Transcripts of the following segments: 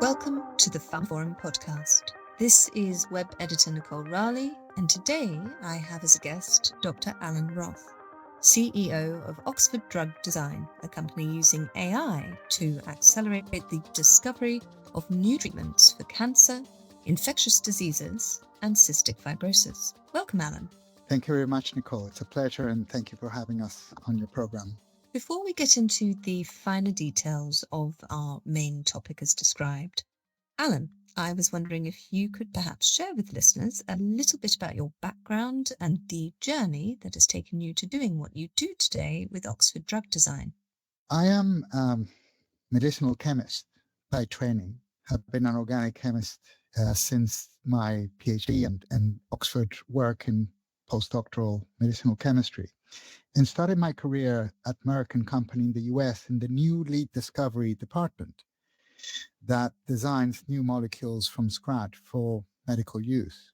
Welcome to the pharmaphorum podcast. This is web editor Nicole Raleigh, and today I have as a guest Dr. Alan Roth, CEO of Oxford Drug Design, a company using AI to accelerate the discovery of new treatments for cancer, infectious diseases, and cystic fibrosis. Welcome, Alan. Thank you very much, Nicole. It's a pleasure, and thank you for having us on your program. Before we get into the finer details of our main topic as described, Alan, I was wondering if you could perhaps share with listeners a little bit about your background and the journey that has taken you to doing what you do today with Oxford Drug Design. I am a medicinal chemist by training. I've been an organic chemist since my PhD and Oxford work in postdoctoral medicinal chemistry, and started my career at Merck & Company in the US in the new lead discovery department that designs new molecules from scratch for medical use.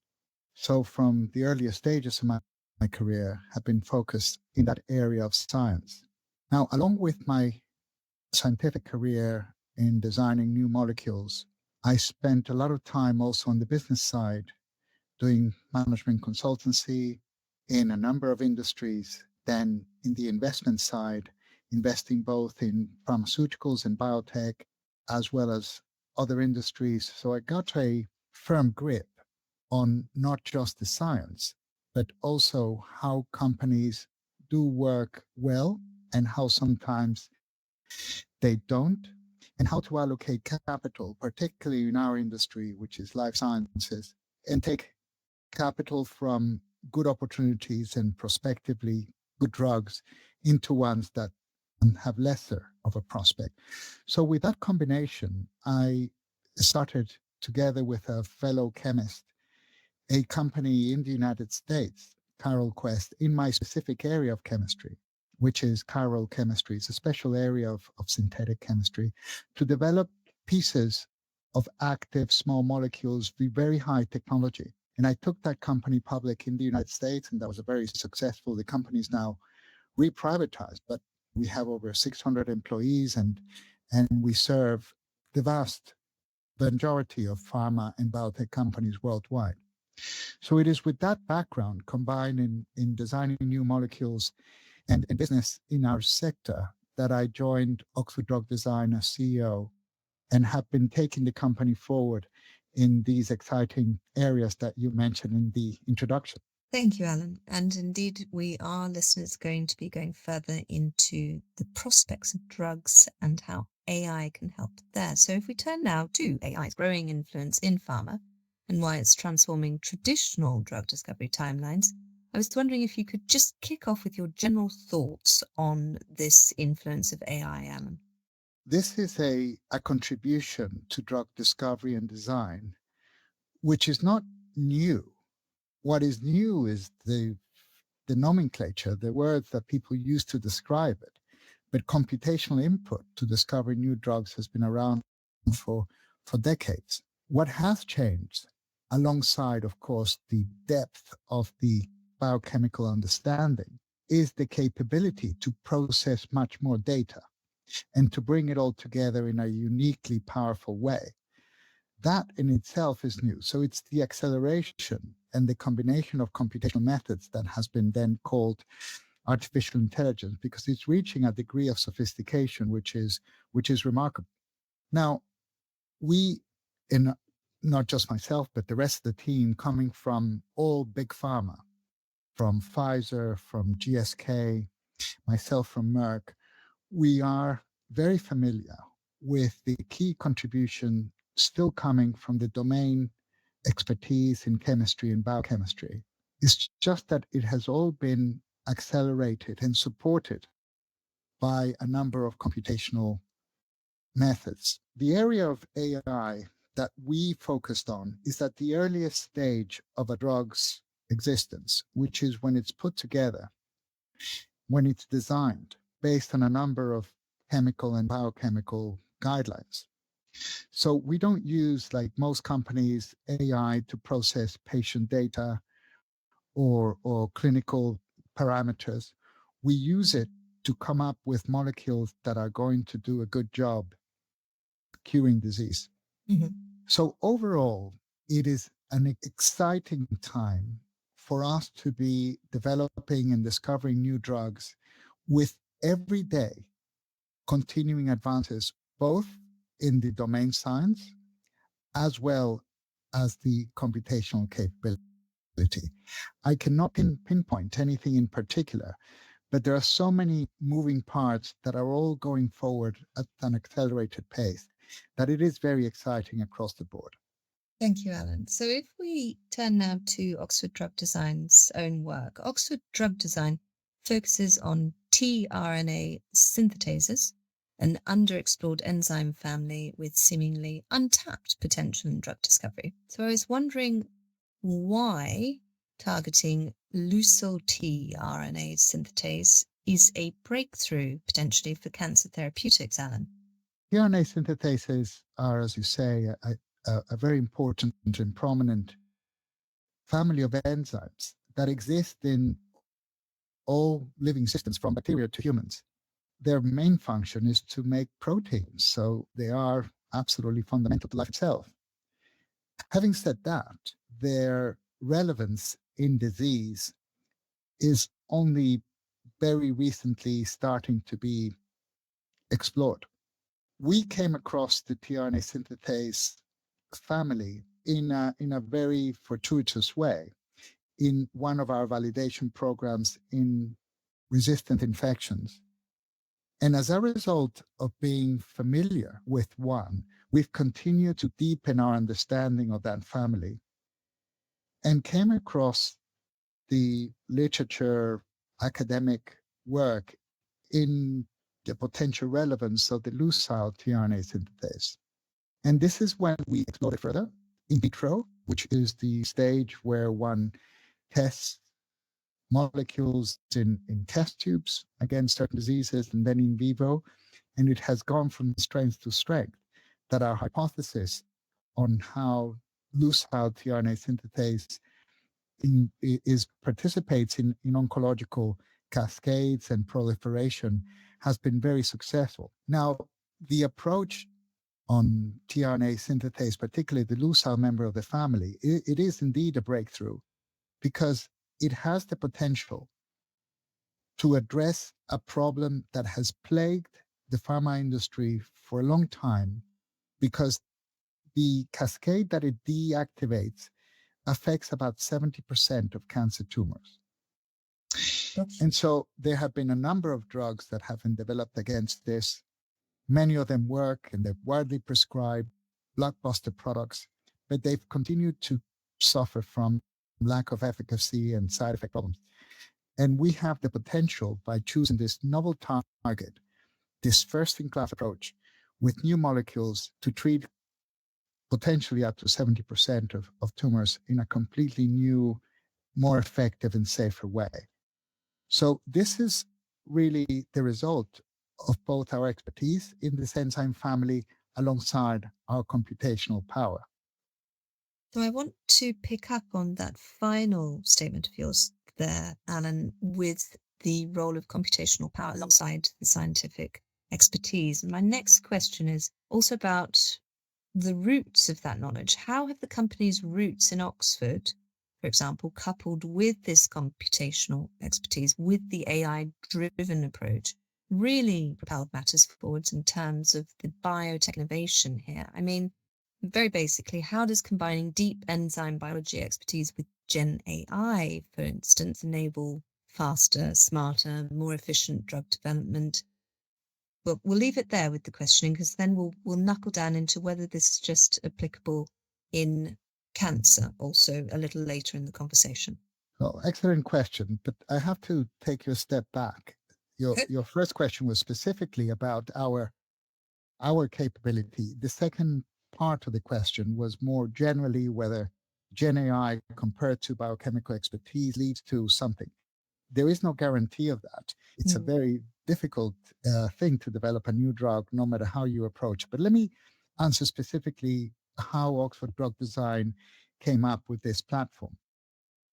So from the earliest stages of my career have been focused in that area of science. Now, along with my scientific career in designing new molecules, I spent a lot of time also on the business side, doing management consultancy in a number of industries, then in the investment side, investing both in pharmaceuticals and biotech, as well as other industries. So I got a firm grip on not just the science, but also how companies do work well and how sometimes they don't, and how to allocate capital, particularly in our industry, which is life sciences, and take capital from good opportunities and prospectively good drugs into ones that have lesser of a prospect. So with that combination, I started together with a fellow chemist a company in the United States, Chiral Quest, in my specific area of chemistry, which is chiral chemistry. It's a special area of synthetic chemistry, to develop pieces of active small molecules with very high technology. And I took that company public in the United States, and that was a very successful. The company is now reprivatized, but we have over 600 employees, and we serve the vast majority of pharma and biotech companies worldwide. So it is with that background combined in designing new molecules and business in our sector that I joined Oxford Drug Design as CEO and have been taking the company forward in these exciting areas that you mentioned in the introduction. Thank you, Alan. And indeed, we are listeners going to be going further into the prospects of drugs and how AI can help there. So if we turn now to AI's growing influence in pharma and why it's transforming traditional drug discovery timelines, I was wondering if you could just kick off with your general thoughts on this influence of AI, Alan. This is a contribution to drug discovery and design, which is not new. What is new is the nomenclature, the words that people use to describe it. But computational input to discover new drugs has been around for decades. What has changed, alongside, of course, the depth of the biochemical understanding, is the capability to process much more data and to bring it all together in a uniquely powerful way. That in itself is new. So it's the acceleration and the combination of computational methods that has been then called artificial intelligence, because it's reaching a degree of sophistication which is remarkable. Now, we, in not just myself, but the rest of the team, coming from all big pharma, from Pfizer, from GSK, myself from Merck, we are very familiar with the key contribution still coming from the domain expertise in chemistry and biochemistry. It's just that it has all been accelerated and supported by a number of computational methods. The area of AI that we focused on is at the earliest stage of a drug's existence, which is when it's put together, when it's designed based on a number of chemical and biochemical guidelines. So we don't use, like most companies, AI to process patient data or clinical parameters. We use it to come up with molecules that are going to do a good job curing disease. Mhm. So overall, it is an exciting time for us to be developing and discovering new drugs with every day continuing advances, both in the domain science as well as the computational capability. I cannot pinpoint anything in particular, but there are so many moving parts that are all going forward at an accelerated pace that it is very exciting across the board. Thank you, Alan. So if we turn now to Oxford Drug Design's own work, Oxford Drug Design focuses on tRNA synthetases, an underexplored enzyme family with seemingly untapped potential in drug discovery. So I was wondering why targeting leucyl-tRNA synthetase is a breakthrough potentially for cancer therapeutics, Alan. tRNA synthetases are, as you say, a very important and prominent family of enzymes that exist in all living systems from bacteria to humans. Their main function is to make proteins, so they are absolutely fundamental to life itself. Having said that, their relevance in disease is only very recently starting to be explored. We came across the tRNA synthetase family in a very fortuitous way in one of our validation programs in resistant infections. And as a result of being familiar with one, we've continued to deepen our understanding of that family and came across the literature, academic work in the potential relevance of the leucyl-tRNA synthetase. And this is when we explored it further in vitro, which is the stage where one tests molecules in test tubes against certain diseases and then in vivo. And it has gone from strength to strength that our hypothesis on how leucyl-tRNA synthetase participates in oncological cascades and proliferation has been very successful. Now, the approach on tRNA synthetase, particularly the leucyl member of the family, it is indeed a breakthrough because it has the potential to address a problem that has plagued the pharma industry for a long time because the cascade that it deactivates affects about 70% of cancer tumors. And so there have been a number of drugs that have been developed against this. Many of them work and they're widely prescribed, blockbuster products, but they've continued to suffer from lack of efficacy and side effect problems. And we have the potential by choosing this novel target, this first-in-class approach with new molecules to treat potentially up to 70% of tumors in a completely new, more effective and safer way. So this is really the result of both our expertise in this enzyme family alongside our computational power. So I want to pick up on that final statement of yours there, Alan, with the role of computational power alongside the scientific expertise. And my next question is also about the roots of that knowledge. How have the company's roots in Oxford, for example, coupled with this computational expertise, with the AI-driven approach, really propelled matters forwards in terms of the biotech innovation here? I mean, very basically, how does combining deep enzyme biology expertise with GenAI, for instance, enable faster, smarter, more efficient drug development? But we'll leave it there with the questioning because then we'll knuckle down into whether this is just applicable in cancer also a little later in the conversation. Well, excellent question, but I have to take you a step back. Your first question was specifically about our capability. The second part of the question was more generally whether GenAI compared to biochemical expertise leads to something. There is no guarantee of that. It's a very difficult thing to develop a new drug, no matter how you approach. But let me answer specifically how Oxford Drug Design came up with this platform.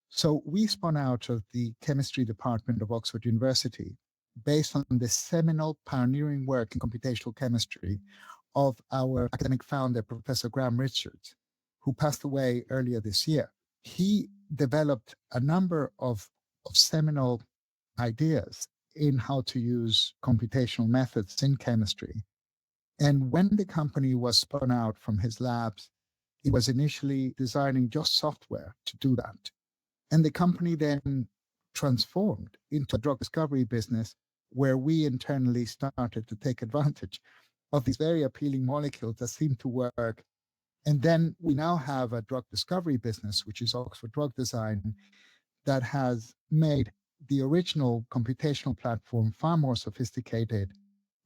So we spun out of the chemistry department of Oxford University based on the seminal pioneering work in computational chemistry of our academic founder, Professor Graham Richards, who passed away earlier this year. He developed a number of seminal ideas in how to use computational methods in chemistry. And when the company was spun out from his labs, he was initially designing just software to do that. And the company then transformed into a drug discovery business where we internally started to take advantage of these very appealing molecules that seem to work. And then we now have a drug discovery business, which is Oxford Drug Design, that has made the original computational platform far more sophisticated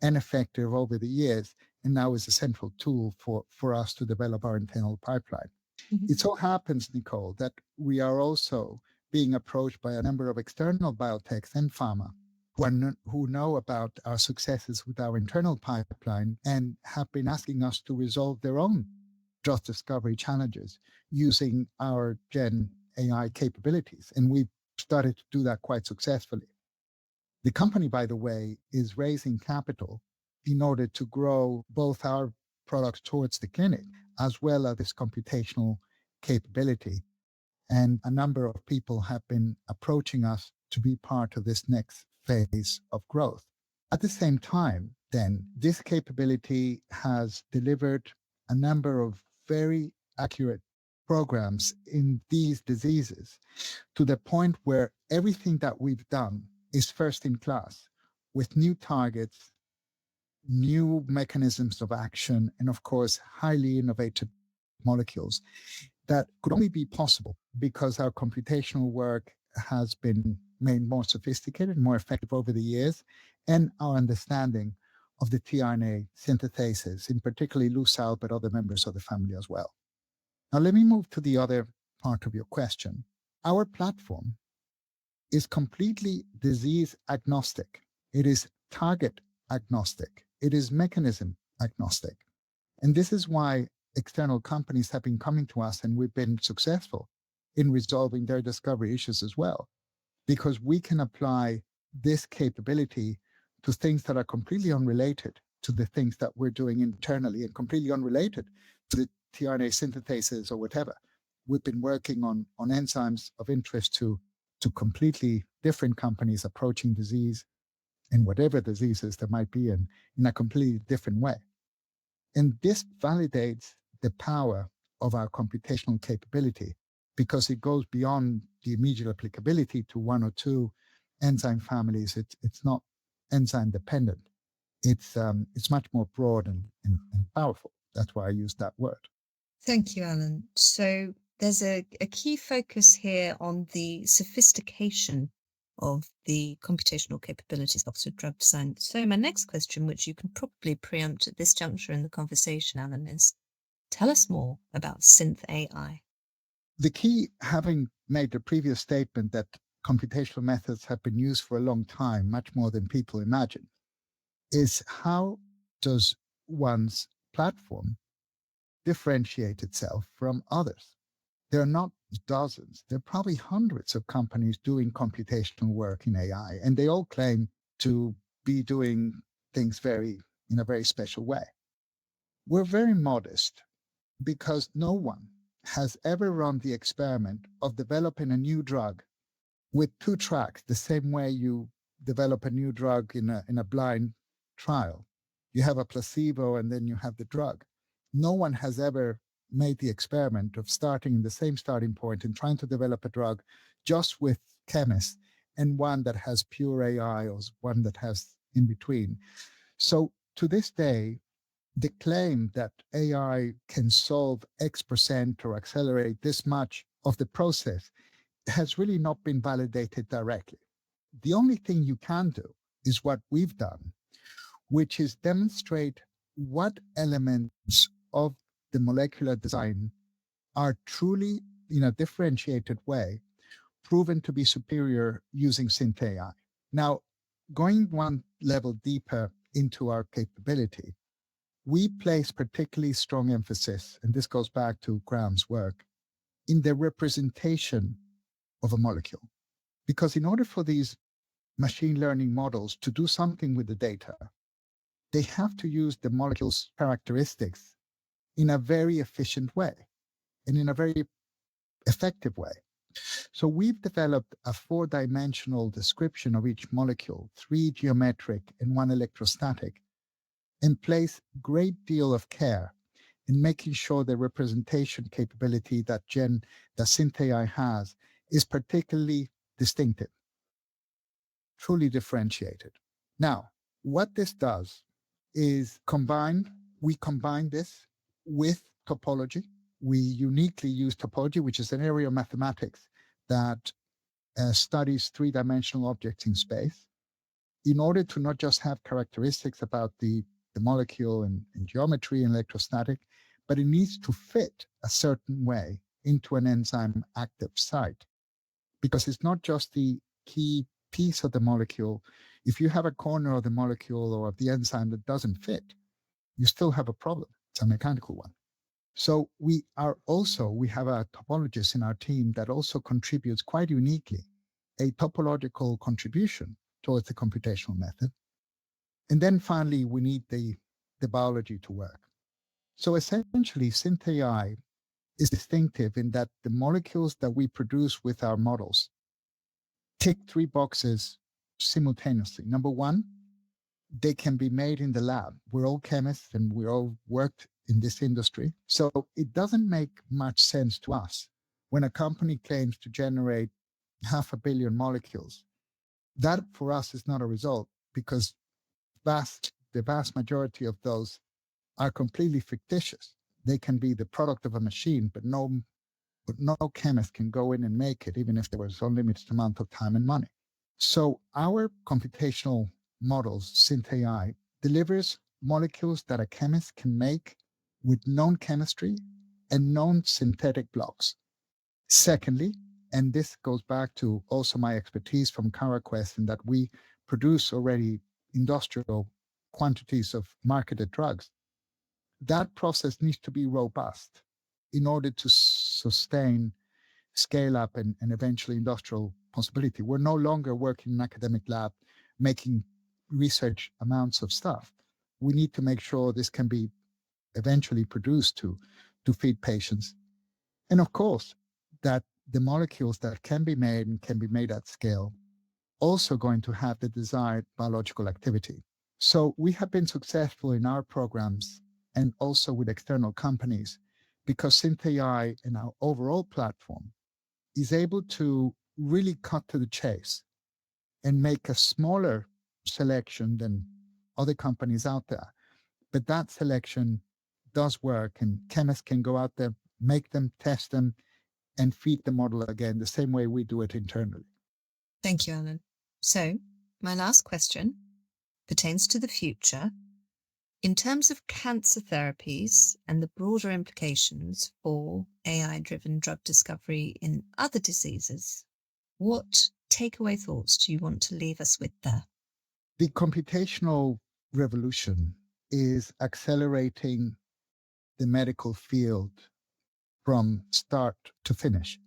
and effective over the years, and now is a central tool for us to develop our internal pipeline. Mhm. It so happens, Nicole, that we are also being approached by a number of external biotechs and pharma who know about our successes with our internal pipeline and have been asking us to resolve their own drug discovery challenges using our GenAI capabilities. And we've started to do that quite successfully. The company, by the way, is raising capital in order to grow both our products towards the clinic as well as this computational capability. And a number of people have been approaching us to be part of this next phase of growth. At the same time, then, this capability has delivered a number of very accurate programs in these diseases to the point where everything that we've done is first in class with new targets, new mechanisms of action, and of course, highly innovative molecules that could only be possible because our computational work has been made more sophisticated, more effective over the years, and our understanding of the tRNA synthethases, in particularly leucyl, but other members of the family as well. Now, let me move to the other part of your question. Our platform is completely disease agnostic. It is target agnostic. It is mechanism agnostic. And this is why external companies have been coming to us and we've been successful in resolving their discovery issues as well, because we can apply this capability to things that are completely unrelated to the things that we're doing internally and completely unrelated to the tRNA synthetases or whatever. We've been working on enzymes of interest to completely different companies approaching disease and whatever diseases there might be in a completely different way. And this validates the power of our computational capability because it goes beyond the immediate applicability to one or two enzyme families. It's not enzyme dependent. It's much more broad and powerful. That's why I use that word. Thank you, Alan. So there's a key focus here on the sophistication of the computational capabilities of Oxford Drug Design. So my next question, which you can probably preempt at this juncture in the conversation, Alan, is tell us more about synthetase. The key, having made the previous statement that computational methods have been used for a long time, much more than people imagine, is how does one's platform differentiate itself from others? There are not dozens, there are probably hundreds of companies doing computational work in AI, and they all claim to be doing things in a very special way. We're very modest because no one has ever run the experiment of developing a new drug with two tracks, the same way you develop a new drug in a blind trial. You have a placebo and then you have the drug. No one has ever made the experiment of starting in the same starting point and trying to develop a drug just with chemists and one that has pure AI or one that has in between. So to this day, the claim that AI can solve X% or accelerate this much of the process has really not been validated directly. The only thing you can do is what we've done, which is demonstrate what elements of the molecular design are truly, in a differentiated way, proven to be superior using synthetase. Now, going one level deeper into our capability, we place particularly strong emphasis, and this goes back to Graham's work, in the representation of a molecule. Because in order for these machine learning models to do something with the data, they have to use the molecule's characteristics in a very efficient way and in a very effective way. So we've developed a 4-dimensional description of each molecule, 3 geometric and 1 electrostatic, and place great deal of care in making sure the representation capability that synthetase has is particularly distinctive, truly differentiated. Now, what this does is we combine this with topology. We uniquely use topology, which is an area of mathematics that studies 3-dimensional objects in space, in order to not just have characteristics about the molecule and geometry and electrostatic, but it needs to fit a certain way into an enzyme active site. Because it's not just the key piece of the molecule. If you have a corner of the molecule or of the enzyme that doesn't fit, you still have a problem. It's a mechanical one. So we have a topologist in our team that also contributes quite uniquely a topological contribution towards the computational method. And then finally, we need the biology to work. So essentially, synthetase is distinctive in that the molecules that we produce with our models tick 3 boxes simultaneously. Number one, they can be made in the lab. We're all chemists and we all worked in this industry. So it doesn't make much sense to us when a company claims to generate 500 million molecules. That for us is not a result, because the vast majority of those are completely fictitious. They can be the product of a machine, but no chemist can go in and make it, even if there was unlimited amount of time and money. So our computational models, synthetase, delivers molecules that a chemist can make with known chemistry and known synthetic blocks. Secondly, and this goes back to also my expertise from CaraQuest, in that we produce already industrial quantities of marketed drugs, that process needs to be robust in order to sustain scale up and eventually industrial possibility. We're no longer working in an academic lab making research amounts of stuff. We need to make sure this can be eventually produced to feed patients. And of course, that the molecules that can be made and can be made at scale also going to have the desired biological activity. So we have been successful in our programs and also with external companies, because synthetase and our overall platform is able to really cut to the chase and make a smaller selection than other companies out there. But that selection does work, and chemists can go out there, make them, test them, and feed the model again the same way we do it internally. Thank you, Alan. So my last question pertains to the future. In terms of cancer therapies and the broader implications for AI-driven drug discovery in other diseases, what takeaway thoughts do you want to leave us with there? The computational revolution is accelerating the medical field from start to finish.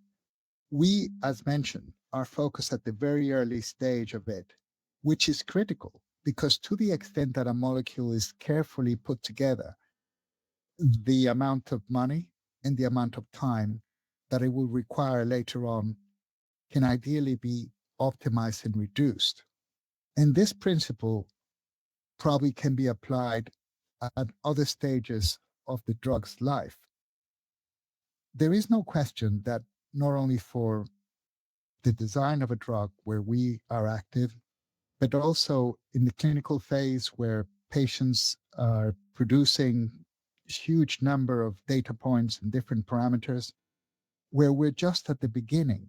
We, as mentioned, are focused at the very early stage of it, which is critical, because to the extent that a molecule is carefully put together, the amount of money and the amount of time that it will require later on can ideally be optimized and reduced. And this principle probably can be applied at other stages of the drug's life. There is no question that not only for the design of a drug where we are active, but also in the clinical phase where patients are producing a huge number of data points and different parameters, where we're just at the beginning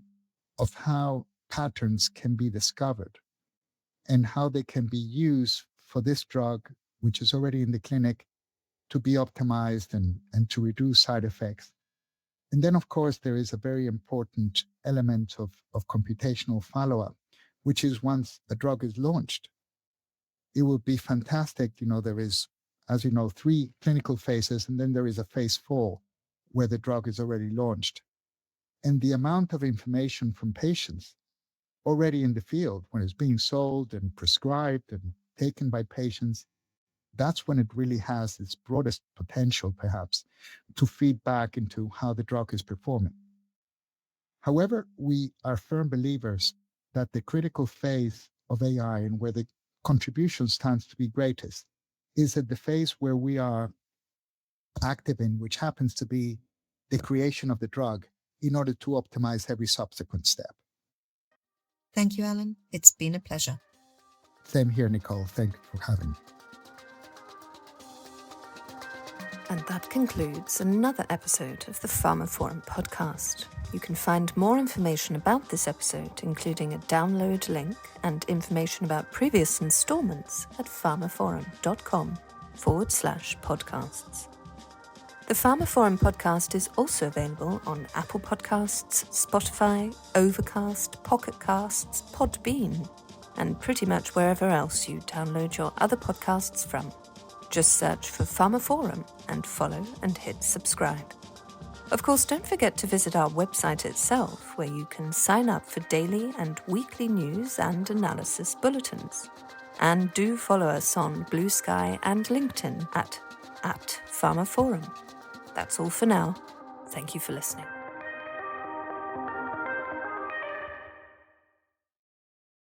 of how patterns can be discovered and how they can be used for this drug, which is already in the clinic, to be optimized and to reduce side effects. And then, of course, there is a very important element of computational follow-up, which is once a drug is launched, it would be fantastic. There is, as you know, 3 clinical phases, and then there is a phase 4 where the drug is already launched. And the amount of information from patients already in the field when it's being sold and prescribed and taken by patients that's when it really has its broadest potential, perhaps, to feed back into how the drug is performing. However, we are firm believers that the critical phase of AI and where the contribution stands to be greatest is at the phase where we are active in, which happens to be the creation of the drug in order to optimize every subsequent step. Thank you, Alan. It's been a pleasure. Same here, Nicole. Thank you for having me. And that concludes another episode of the pharmaphorum podcast. You can find more information about this episode, including a download link and information about previous installments at pharmaphorum.com/podcasts. The pharmaphorum podcast is also available on Apple Podcasts, Spotify, Overcast, Pocket Casts, Podbean, and pretty much wherever else you download your other podcasts from. Just search for pharmaphorum and follow and hit subscribe. Of course, don't forget to visit our website itself, where you can sign up for daily and weekly news and analysis bulletins. And do follow us on Blue Sky and LinkedIn at pharmaphorum. That's all for now. Thank you for listening.